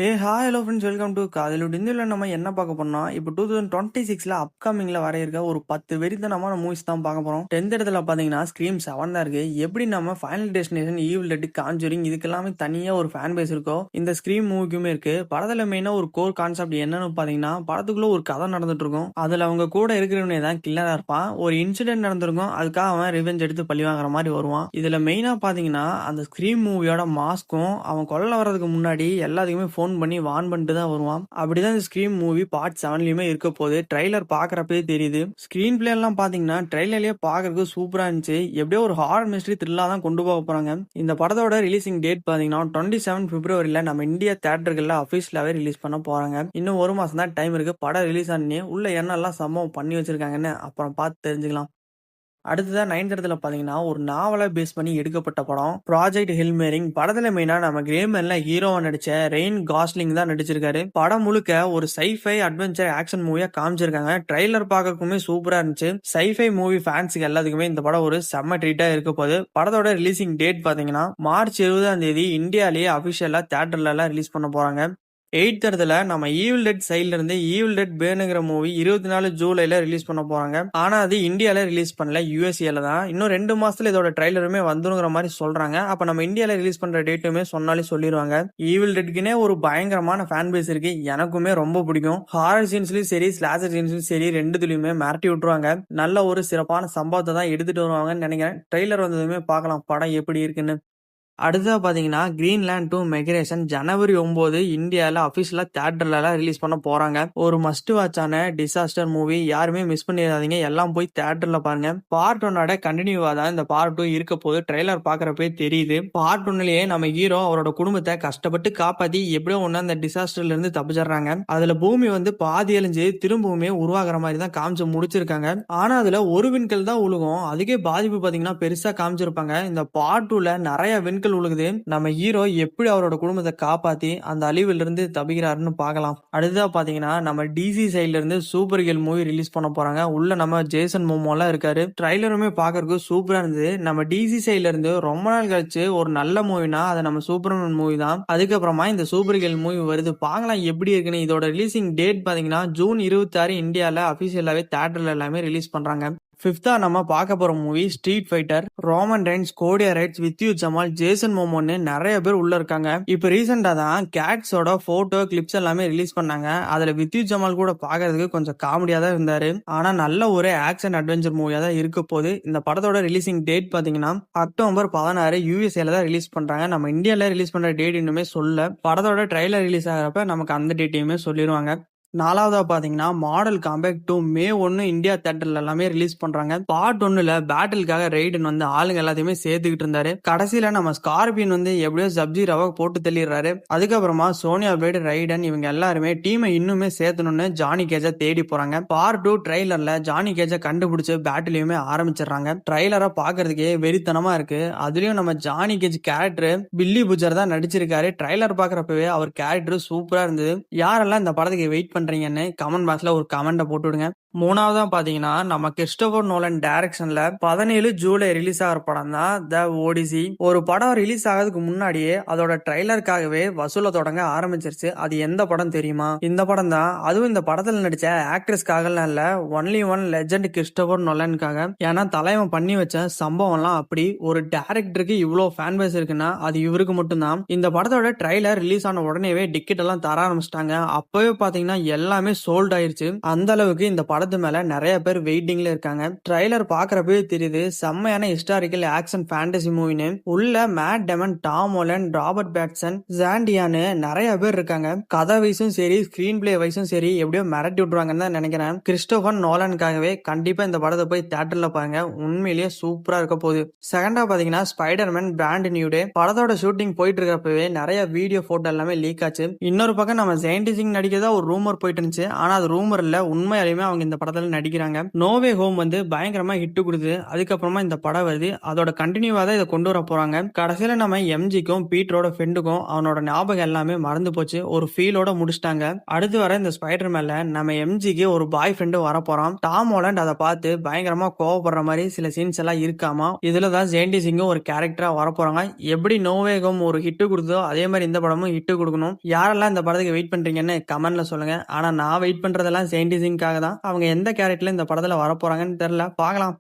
Hi hello friends, welcome to காதலோட. இந்தியாவில் நம்ம என்ன பார்க்க போறோம்னா, இப்போ 2026ல அப்கமிங்ல வர இருக்க ஒரு 10 வெறித்தனமான மூவிஸ் தான் பார்க்க போறோம். 10th இடத்துல பாத்தீங்கன்னா ஸ்கிரீம் 7 தான் இருக்கு. எப்படி நம்ம final destination, evil dead, conjuring இதுக்கெல்லாமே தனியா ஒரு ஃபேன் பேஸ் இருக்கோ, இந்த ஸ்கிரீம் மூவிக்குமே இருக்கு. படத்துல மெயினா ஒரு கோர் கான்செப்ட் என்னன்னு பாத்தீங்கன்னா, படத்துக்குள்ள ஒரு கதை நடந்துட்டு இருக்கும். அதுல அவங்க கூட இருக்கிறவனே தான் கில்லரா இருப்பான். ஒரு இன்சிடென்ட் நடந்திருக்கும், அதுக்காக அவன் ரிவெஞ்ச் எடுத்து பழி வாங்குற மாதிரி வருவான். இதுல மெயினா பாத்தீங்கன்னா அந்த ஸ்கிரீம் மூவியோட மாஸ்க்கும் அவன் கொல்ல வர்றதுக்கு முன்னாடி எல்லாத்துக்குமே ஃபோன் பண்ணி வார்ன் பண்ணிட்டு தான் வருவான். அப்படிதான் இந்த ஸ்கிரீம் மூவி பார்ட் 7லயுமே இருக்க போது. ட்ரைலர் பாக்குறப்பே தெரியுது. ஸ்கிரீன் பிளே எல்லாம் பாத்தீங்கன்னா ட்ரைலர்லயே பாக்குறதுக்கு சூப்பரா இருந்துச்சு. எப்படியோ ஒரு ஹாரர் மிஸ்ட்ரி த்ரில்லா தான் கொண்டு போக போறாங்க. இந்த படத்தோட ரிலீசிங் டேட் பாத்தீங்கன்னா 27 பிப்ரவரியில நம்ம இந்தியா தியேட்டர்கள்ல அபிஷியலாவே ரிலீஸ் பண்ண போறாங்க. இன்னும் ஒரு மாசம் தான் டைம் இருக்கு. படம் ரிலீஸ் ஆனே உள்ள என்னெல்லாம் சம்பவம் பண்ணி வச்சிருக்காங்கன்னு அப்புறம் பார்த்து தெரிஞ்சுக்கலாம். அடுத்ததா 9th இடத்துல பாத்தீங்கன்னா ஒரு நாவலை பேஸ் பண்ணி எடுக்கப்பட்ட படம் ப்ராஜெக்ட் ஹில்மேரிங். படத்துல மெயினா நம்ம கிரேமர்ல ஹீரோவா நடிச்ச ரெயின் காஸ்லிங் தான் நடிச்சிருக்காரு. படம் முழுக்க ஒரு சைஃபை அட்வென்ச்சர் ஆக்ஷன் மூவியா காமிச்சிருக்காங்க. ட்ரைலர் பார்க்கறதுக்குமே சூப்பரா இருந்துச்சு. சைஃபை மூவி ஃபேன்ஸுக்கு எல்லாத்துக்குமே இந்த படம் ஒரு செம்ம ட்ரீட்டா இருக்க போது. படத்தோட ரிலீசிங் டேட் பாத்தீங்கன்னா மார்ச் 20ஆம் தேதி இந்தியாலேயே அபிஷியலா தியேட்டர்ல எல்லாம் ரிலீஸ் பண்ண போறாங்க. 8th இடத்துல நம்ம ஈவில் டெட் சைட்ல இருந்து ஈவில் டெட் பேனுங்கிற மூவி 24 ஜூலைல ரிலீஸ் பண்ண போறாங்க. ஆனா அது இந்தியால ரிலீஸ் பண்ணல, யூஎஸ்ஏல தான். இன்னும் 2 மாசத்துல இதோட ட்ரைலருமே வந்துருங்கிற மாதிரி சொல்றாங்க. அப்ப நம்ம இந்தியால ரிலீஸ் பண்ற டேட்டுமே சொன்னாலே சொல்லிடுவாங்க. ஈவில் டெட்க்குனே ஒரு பயங்கரமான ஃபேன் பேஸ் இருக்கு. எனக்குமே ரொம்ப பிடிக்கும். ஹாரர் சீன்ஸ்லயும் சரி, ஸ்லாஷர் சீன்ஸ்லயும் சரி, ரெண்டுத்துலயுமே மிரட்டி விட்டுருவாங்க. நல்ல ஒரு சிறப்பான சம்பவத்தை தான் எடுத்துட்டு வருவாங்கன்னு நினைக்கிறேன். ட்ரைலர் வந்ததுமே பார்க்கலாம் படம் எப்படி இருக்குன்னு. அடுத்ததா பாத்தீங்கன்னா கிரீன்லேண்ட் 2 மைக்ரேஷன் ஜனவரி 9 இந்தியால அபிஷியலா தியேட்டர்ல ரிலீஸ் பண்ண போறாங்க. ஒரு மஸ்ட் வாட்சான டிசாஸ்டர் மூவி. யாருமே மிஸ் பண்ணிடாதீங்க, எல்லாம் போய் தியேட்டர்ல பாருங்க. பார்ட் 1ஓட கண்டினியூவா தான் இந்த பார்ட் 2 இருக்க போது. ட்ரெய்லர் பாக்குறப்பே தெரியுது. பார்ட் 1லயே நம்ம ஹீரோ அவரோட குடும்பத்தை கஷ்டப்பட்டு காப்பாத்தி எப்படியோ ஒண்ணு அந்த டிசாஸ்டர்ல இருந்து தப்பிச்சிடுறாங்க. அதுல பூமி வந்து பாதி அழிஞ்சு திரும்பவுமே உருவாகிற மாதிரி தான் காமிச்சு முடிச்சிருக்காங்க. ஆனா அதுல ஒரு விண்கல் தான் உழுகும். அதுக்கே பாதிப்பு பாத்தீங்கன்னா பெருசா காமிச்சிருப்பாங்க. இந்த பார்ட் 2ல நிறைய விண்கல் உழுகுது. நம்ம ஹீரோ எப்படி அவரோட குடும்பத்தை காப்பாத்தி அந்த அழிவுல இருந்து தப்பிக்கிறாருன்னு பார்க்கலாம். அடுத்ததா பாத்தீங்கன்னா நம்ம டிசி சைட்ல இருந்து சூப்பர் கேர்ள் மூவி ரிலீஸ் பண்ண போறாங்க. உள்ள நம்ம ஜேசன் மோமோலாம் இருக்காரு. ட்ரைலருமே பாக்குறதுக்கு சூப்பரா இருந்தது. நம்ம டிசி சைட்ல இருந்து ரொம்ப நாள் கழிச்சு ஒரு நல்ல மூவினா அது நம்ம சூப்பர்மேன் மூவி தான். அதுக்கப்புறமா இந்த சூப்பர் கேர்ள் மூவி வருது, பார்க்கலாம் எப்படி இருக்குன்னு. இதோட ரிலீசிங் டேட் பாத்தீங்கன்னா ஜூன் 26 இந்தியால அபிஷியலாவே தியேட்டர்ல எல்லாமே ரிலீஸ் பண்றாங்க. 5th நம்ம பார்க்க போற movie street fighter. Roman Reigns, கோடியா ரைட்ஸ், வித்யூ ஜமால், ஜேசன் மோமோன்னு நிறைய பேர் உள்ள இருக்காங்க. இப்ப ரீசெண்டா தான் கேட்ஸோட போட்டோ கிளிப்ஸ் எல்லாமே ரிலீஸ் பண்ணாங்க. அதுல வித்யூ ஜமால் கூட பாக்குறதுக்கு கொஞ்சம் காமெடியா தான் இருந்தாரு. ஆனா நல்ல ஒரு ஆக்ஷன் அட்வென்ச்சர் மூவியா தான் இருக்க போது. இந்த படத்தோட ரிலீசிங் டேட் பாத்தீங்கன்னா அக்டோபர் 16 யூஎஸ்ஏல தான் ரிலீஸ் பண்றாங்க. நம்ம இந்தியால ரிலீஸ் பண்ற டேட் இன்னுமே சொல்ல. படத்தோட ட்ரைலர் ரிலீஸ் ஆகிறப்ப நமக்கு அந்த டேட்டையுமே சொல்லிடுவாங்க. 4வதா பாத்தீங்கன்னா மாடல் காம்பேக் 2 மே 1 இந்தியா தியேட்டர்ல எல்லாமே ரிலீஸ் பண்றாங்க. பார்ட் 1ல பேட்டிலுக்காக ரெய்டன் வந்து ஆளுங்க எல்லாத்தையுமே சேர்த்துக்கிட்டு இருந்தாரு. கடைசியில நம்ம ஸ்கார்பியன் வந்து எப்படியோ சப்ஜீராவை போட்டு தள்ளிடுறாரு. அதுக்கப்புறமா சோனியா பிளேட், ரைடன் இவங்க எல்லாருமே டீமை இன்னுமே சேர்த்தணும்னு ஜானி கேஜ தேடி போறாங்க. பார்ட் 2 ட்ரைலர்ல ஜானி கேஜ கண்டுபிடிச்சு பேட்டிலையுமே ஆரம்பிச்சிடுறாங்க. ட்ரைலரை பாக்குறதுக்கே வெறித்தனமா இருக்கு. அதுலயும் நம்ம ஜானி கேஜ் கேரக்டர் பில்லி புஜர் தான் நடிச்சிருக்காரு. ட்ரைலர் பாக்குறப்பவே அவர் கேரக்டர் சூப்பரா இருந்தது. யாரெல்லாம் இந்த படத்துக்கு வெயிட் பண்றீங்கன்னு கமெண்ட் பாக்ஸ்ல ஒரு கமெண்ட போட்டு விடுங்க. 3வதா பாத்தீங்கன்னா நம்ம கிறிஸ்டோபர் நோலன் டைரக்ஷன்ல 17 ஜூலை ரிலீஸ் ஆகிற படம் தான் த ஓடிசி. ஒரு படம் ரிலீஸ் ஆகிறதுக்கு முன்னாடியே அதோட ட்ரைலருக்காகவே வசூல தொடங்க ஆரம்பிச்சிருச்சு. அது எந்த படம் தெரியுமா? இந்த படம் தான். அதுவும் இந்த படத்துல நடிச்ச ஆக்ட்ரஸ்க்காக இல்ல, ஒன்லி ஒன் லெஜெண்ட் கிறிஸ்டோபர் நோலனுக்காக. ஏன்னா தலைவன் பண்ணி வச்ச சம்பவம்லாம் அப்படி. ஒரு டைரக்டருக்கு இவ்வளவு ஃபேன் பேஸ் இருக்குன்னா அது இவருக்கு மட்டும்தான். இந்த படத்தோட ட்ரைலர் ரிலீஸ் ஆன உடனேவே டிக்கெட் எல்லாம் தர ஆரம்பிச்சிட்டாங்க. அப்பவே பாத்தீங்கன்னா எல்லாமே சோல்ட் ஆயிருச்சு. அந்த அளவுக்கு இந்த படத்து மேல நிறைய பேர் வெயிட்டிங்ல இருக்காங்க. ட்ரைலர் பாக்குறப்பவே தெரியுது செம்மையான ஹிஸ்டாரிக்கல் ஆக்ஷன் ஃபேண்டசி மூவின்னு. உள்ள Matt Damon, Tom Holland, Robert Pattinson, ஜாண்டியான்னு நிறைய பேர் இருக்காங்க. கதை வயசும் சரி, ஸ்கிரீன் பிளே வயசும் சரி, எப்படியோ மிரட்டி விட்டுருவாங்கன்னு தான் நினைக்கிறேன். கிறிஸ்டோபர் நோலனுக்காகவே கண்டிப்பா இந்த படத்தை போய் தியேட்டர்ல பாருங்க, உண்மையிலேயே சூப்பரா இருக்க போகுது. செகண்டா பாத்தீங்கன்னா ஸ்பைடர்மேன் பிராண்ட் நியூ டே. படத்தோட ஷூட்டிங் போயிட்டு இருக்கப்பவே நிறைய வீடியோ போட்டோ எல்லாமே லீக் ஆச்சு. இன்னொரு பக்கம் நம்ம ஜெயந்தி சிங் நடிக்கிறதா ஒரு ரூமர் போயிட்டு இருந்துச்சு. ஆனா அது ரூமர் இல்ல, உண்மையாலுமே அவங்க இந்த படத்துல நடிக்கிறாங்க. நோவே ஹோம் வந்து பயங்கரமா ஹிட் குடுத்து அதுக்கப்புறமா இந்த படம் வருது. அதோட கண்டினியூவா தான் இதை கொண்டு வர போறாங்க. கடைசியில நம்ம எம்ஜிக்கும் பீட்டரோட ஃப்ரெண்டுக்கும் அவனோட ஞாபகம் எல்லாமே மறந்து போச்சு. ஒரு ஃபீலோட முடிச்சிட்டாங்க. அடுத்து வர இந்த ஸ்பைடர் மேல நம்ம எம்ஜிக்கு ஒரு பாய் ஃப்ரெண்டு வர போறான். டாம் ஹாலண்ட் அதை பார்த்து பயங்கரமா கோவப்படுற மாதிரி சில சீன்ஸ் எல்லாம் இருக்காமா. இதுல தான் ஜெயந்தி சிங்கும் ஒரு கேரக்டரா வர போறாங்க. எப்படி நோவேகம் ஒரு ஹிட் கொடுத்தோ அதே மாதிரி இந்த படமும் ஹிட் கொடுக்கணும். யாரெல்லாம் இந்த படத்துக்கு வெயிட் பண்றீங்கன்னு கமெண்ட்ல சொல்லுங்க. ஆனா நான் வெயிட் பண்றதெல்லாம் ஜெயந்தி சிங்காக தான். அவங்க எந்த கேரக்டர்ல இந்த படத்துல வர போறாங்கன்னு தெரியல, பார்க்கலாம்.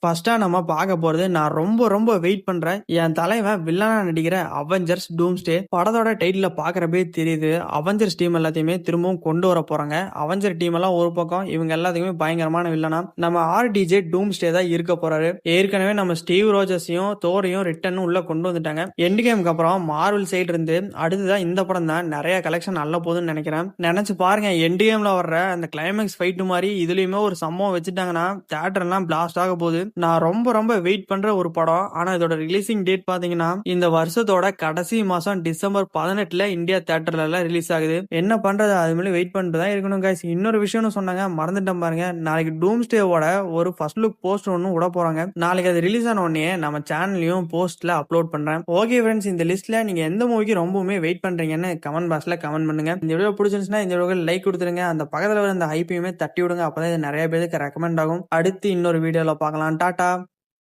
ஃபர்ஸ்டா நம்ம பார்க்க போறது நான் ரொம்ப ரொம்ப வெயிட் பண்றேன். என் தலைவன் வில்லனா நடிக்கிற அவெஞ்சர்ஸ் டூம்ஸ்டே படத்தோட டைட்டில பார்க்கறப்பே தெரியுது. அவெஞ்சர்ஸ் டீம் எல்லாத்தையுமே திரும்பவும் கொண்டு வர போறாங்க. அவெஞ்சர் டீம் எல்லாம் ஒரு பக்கம், இவங்க எல்லாத்துக்குமே பயங்கரமான வில்லனா நம்ம ஆர்டிஜே டூம்ஸ்டே தான் இருக்க போறாரு. ஏற்கனவே நம்ம ஸ்டீவ் ரோஜர்ஸையும் தோரையும் ரிட்டர்ன் உள்ள கொண்டு வந்துட்டாங்க. எண்ட் கேமுக்கு அப்புறம் மார்வல் சைடு இருந்து அடுத்ததான் இந்த படம் தான் நிறைய கலெக்ஷன் நல்ல போகுதுன்னு நினைக்கிறேன். நினைச்சு பாருங்க, எண்ட் கேம்ல வர்ற அந்த கிளைமேக்ஸ் ஃபைட் மாதிரி இதுலயுமே ஒரு சம்பவம் வச்சுட்டாங்கன்னா தியேட்டர் எல்லாம் பிளாஸ்ட் ஆக போகுது. நான் ரொம்ப ரொம்ப வெயிட் பண்ற ஒரு படம். ஆனா இதோட ரிலீசிங் டேட் பாத்தீங்கன்னா இந்த வருஷத்தோட கடைசி மாசம் டிசம்பர் 18 இந்தியா தியேட்டர்ல எல்லாம் ரிலீஸ் ஆகுது. என்ன பண்றது, அது மேலே வெயிட் பண்ணிட்டு தான் இருக்கணும் guys. இன்னொரு விஷயம்னு சொன்னாங்க, மறந்துட்டேன் பாருங்க. நாளைக்கு டூம்ஸ்டேவோட ஒரு ஃபர்ஸ்ட் லுக் போஸ்ட் ஒன்னு விட போறாங்க. நாளைக்கு அது ரிலீஸ் ஆன உடனே நம்ம சேனல்லையும் போஸ்ட்ல அப்லோட் பண்றேன். ஓகே ஃப்ரெண்ட்ஸ், இந்த லிஸ்ட்ல நீங்க எந்த மூவிக்கு ரொம்பவுமே வெயிட் பண்றீங்கன்னு கமெண்ட் பாக்ஸ்ல கமெண்ட் பண்ணுங்க. இந்த வீடியோ பிடிச்சிருந்துச்சுன்னா இந்த வீடியோக்கு லைக் கொடுத்துருங்க. அந்த பக்கத்துல வர அந்த ஹைப்பையுமே தட்டி விடுங்க. அப்பதான் இது நிறைய பேருக்கு ரெக்கமெண்ட் ஆகும். அடுத்து இன்னொரு வீடியோல பார்க்கலாம். டாடா.